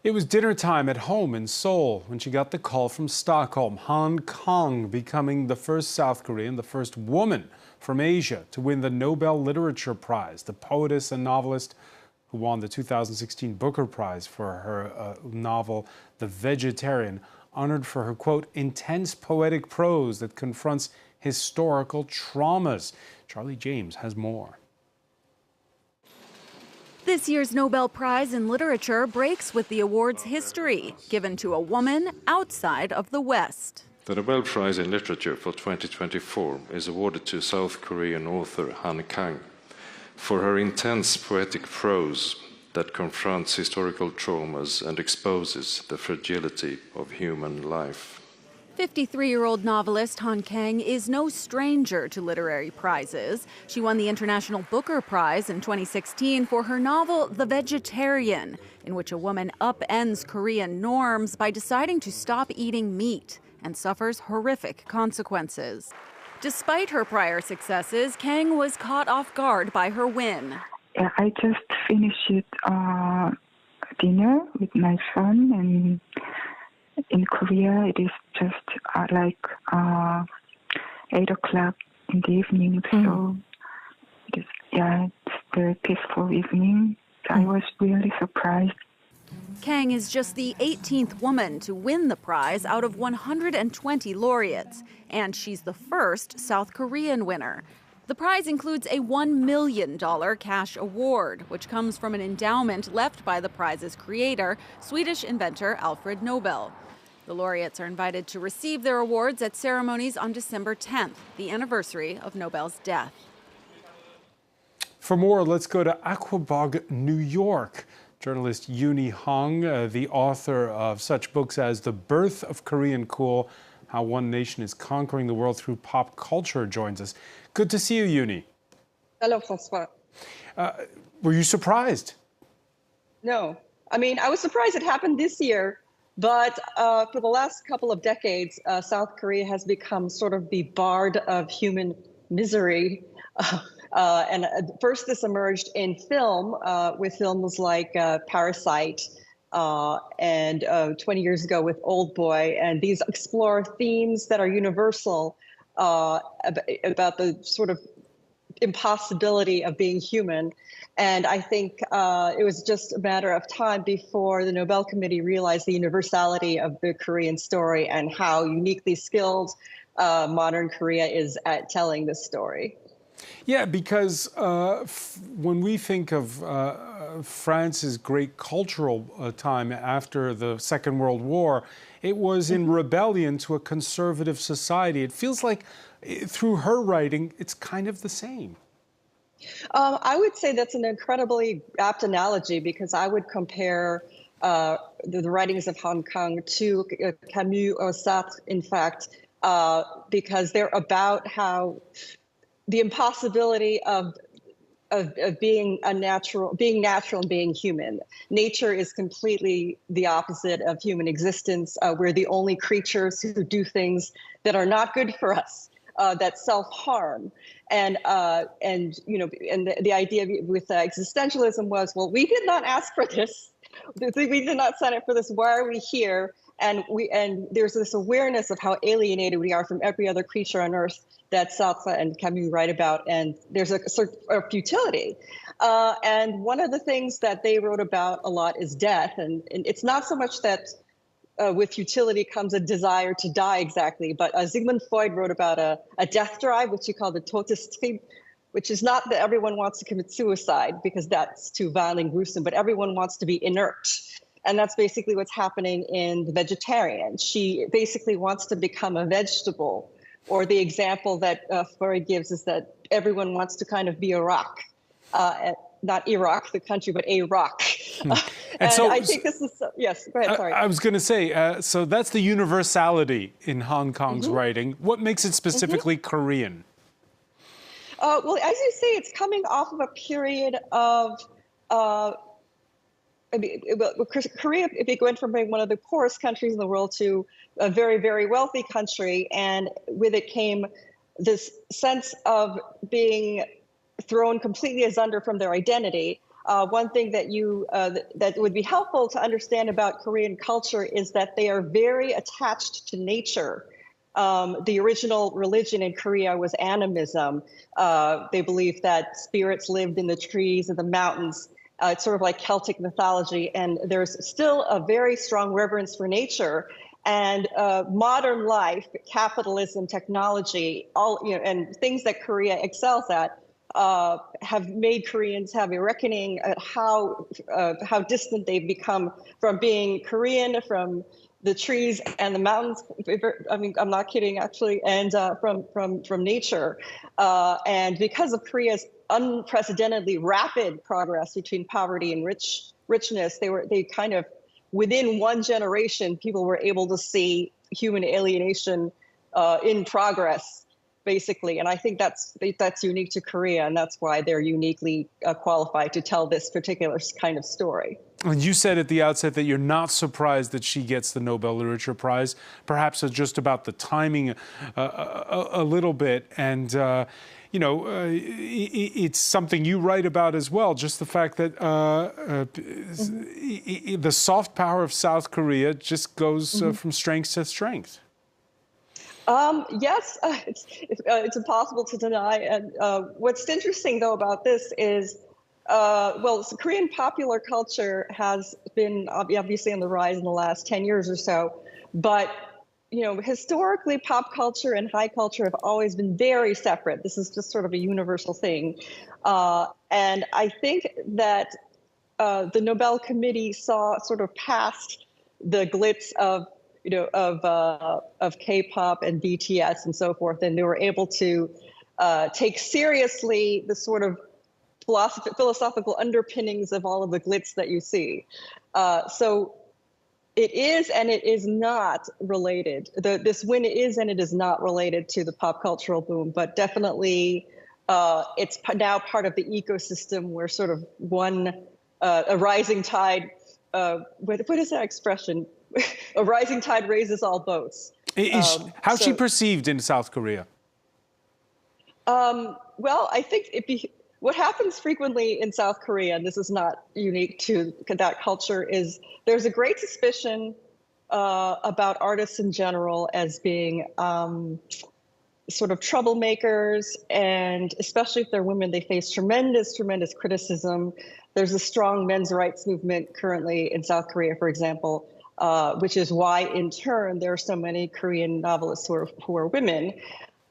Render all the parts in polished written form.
It was dinner time at home in Seoul when she got the call from Stockholm. Han Kang becoming the first South Korean, the first woman from Asia to win the Nobel Literature Prize. The poetess and novelist who won the 2016 Booker Prize for her novel The Vegetarian, honored for her, quote, intense poetic prose that confronts historical traumas. Charlie James has more. This year's Nobel Prize in Literature breaks with the award's history, given to a woman outside of the West. The Nobel Prize in Literature for 2024 is awarded to South Korean author Han Kang for her intense poetic prose that confronts historical traumas and exposes the fragility of human life. 53-year-old novelist Han Kang is no stranger to literary prizes. She won the International Booker Prize in 2016 for her novel The Vegetarian, in which a woman upends Korean norms by deciding to stop eating meat and suffers horrific consequences. Despite her prior successes, Kang was caught off guard by her win. I just finished dinner with my son, and in Korea, it is just like 8 o'clock in the evening, so it's very peaceful evening. I was really surprised. Kang is just the 18th woman to win the prize out of 120 laureates, and she's the first South Korean winner. The prize includes a $1 million cash award, which comes from an endowment left by the prize's creator, Swedish inventor Alfred Nobel. The laureates are invited to receive their awards at ceremonies on December 10th, the anniversary of Nobel's death. For more, let's go to Aquebogue, New York. Journalist Uni Hong, the author of such books as The Birth of Korean Cool, How One Nation is Conquering the World Through Pop Culture, joins us. Good to see you, Uni. Hello, Francois. Were you surprised? No. I mean, I was surprised it happened this year, but for the last couple of decades, South Korea has become sort of the bard of human misery. And first this emerged in film with films like Parasite and 20 years ago with Old Boy. And these explore themes that are universal about the sort of impossibility of being human. And I think it was just a matter of time before the Nobel Committee realized the universality of the Korean story and how uniquely skilled modern Korea is at telling this story. Yeah, because when we think of France's great cultural time after the Second World War, it was in rebellion to a conservative society. It feels like through her writing, it's kind of the same. I would say that's an incredibly apt analogy, because I would compare the writings of Han Kang to Camus or Sartre, in fact, because they're about how the impossibility of being natural and being human. Nature is completely the opposite of human existence. We're the only creatures who do things that are not good for us, that self-harm. And you know, and the idea with existentialism was, well, we did not ask for this. We did not sign up for this. Why are we here? And there's this awareness of how alienated we are from every other creature on earth that Sartre and Camus write about, and there's a sort of futility. And one of the things that they wrote about a lot is death, and it's not so much that with futility comes a desire to die exactly, but Sigmund Freud wrote about a death drive, which he called the Todestrieb, which is not that everyone wants to commit suicide, because that's too violent and gruesome, but everyone wants to be inert. And that's basically what's happening in The Vegetarian. She basically wants to become a vegetable. Or the example that Freud gives is that everyone wants to kind of be a rock. Not Iraq, the country, but a rock. And so, I think this is, yes, go ahead, sorry. I was going to say, so that's the universality in Han Kang's writing. What makes it specifically Korean? Well, as you say, it's coming off of a period of Korea, it went from being one of the poorest countries in the world to a very, very wealthy country. And with it came this sense of being thrown completely asunder from their identity. one thing that that would be helpful to understand about Korean culture is that they are very attached to nature. The original religion in Korea was animism. They believed that spirits lived in the trees and the mountains. It's sort of like Celtic mythology, and there's still a very strong reverence for nature. And modern life, capitalism, technology, and things that Korea excels at, have made Koreans have a reckoning at how distant they've become from being Korean, from the trees and the mountains. I mean, I'm not kidding, actually, and from nature. And because of Korea's unprecedentedly rapid progress between poverty and richness, they kind of, within one generation, people were able to see human alienation in progress, basically. And I think that's unique to Korea, and that's why they're uniquely qualified to tell this particular kind of story. And you said at the outset that you're not surprised that she gets the Nobel Literature Prize, perhaps just about the timing a little bit. And, it's something you write about as well, just the fact that the soft power of South Korea just goes from strength to strength. Yes, it's impossible to deny. And what's interesting, though, about this is, Korean popular culture has been obviously on the rise in the last 10 years or so. But, historically, pop culture and high culture have always been very separate. This is just sort of a universal thing. And I think that the Nobel Committee saw sort of past the glitz of K-pop and BTS and so forth, and they were able to take seriously the sort of philosophical underpinnings of all of the glitz that you see. So it is and it is not related. This win is and it is not related to the pop cultural boom, but definitely it's now part of the ecosystem where sort of a rising tide, what is that expression? A rising tide raises all boats. How's she perceived in South Korea? Well, I think what happens frequently in South Korea, and this is not unique to that culture, is there's a great suspicion about artists in general as being sort of troublemakers, and especially if they're women, they face tremendous criticism. There's a strong men's rights movement currently in South Korea, for example, which is why, in turn, there are so many Korean novelists who are women.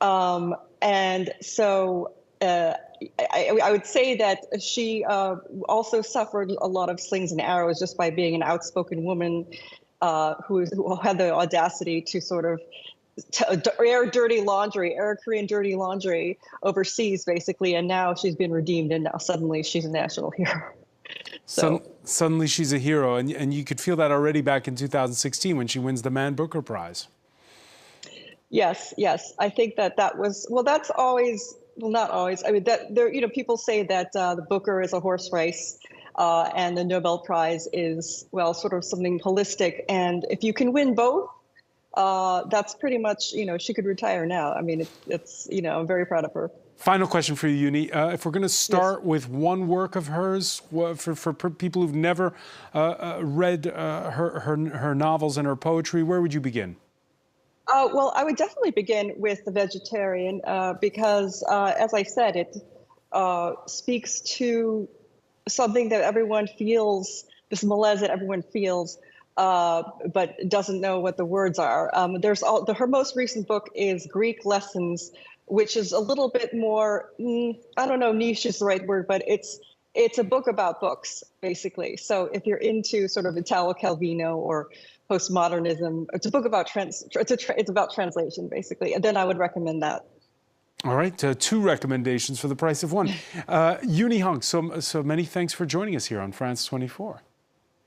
And so I would say that she also suffered a lot of slings and arrows just by being an outspoken woman who had the audacity to sort of air Korean dirty laundry overseas, basically. And now she's been redeemed, and now suddenly she's a national hero. So suddenly she's a hero, and you could feel that already back in 2016 when she wins the Man Booker Prize. Yes. I think that was, well, that's always, well, not always. I mean, that there, people say that the Booker is a horse race, and the Nobel Prize is, well, sort of something holistic. And if you can win both, that's pretty much, she could retire now. I mean, it's I'm very proud of her. Final question for you, Uni. If we're going to start with one work of hers, for people who've never read her novels and her poetry, where would you begin? Well, I would definitely begin with The Vegetarian because, as I said, it speaks to something that everyone feels, this malaise that everyone feels, but doesn't know what the words are. Her most recent book is Greek Lessons, which is a little bit more, I don't know, niche is the right word, but it's a book about books, basically. So if you're into sort of Italo Calvino or postmodernism, it's a book about it's about translation, basically. And then I would recommend that. All right, two recommendations for the price of one. Uni Hong, so many thanks for joining us here on France 24.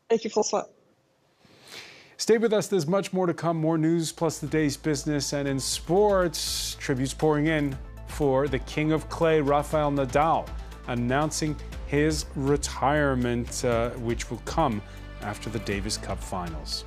Thank you, François. Stay with us, there's much more to come, more news plus the day's business, and in sports, tributes pouring in for the King of Clay, Rafael Nadal, announcing his retirement, which will come after the Davis Cup finals.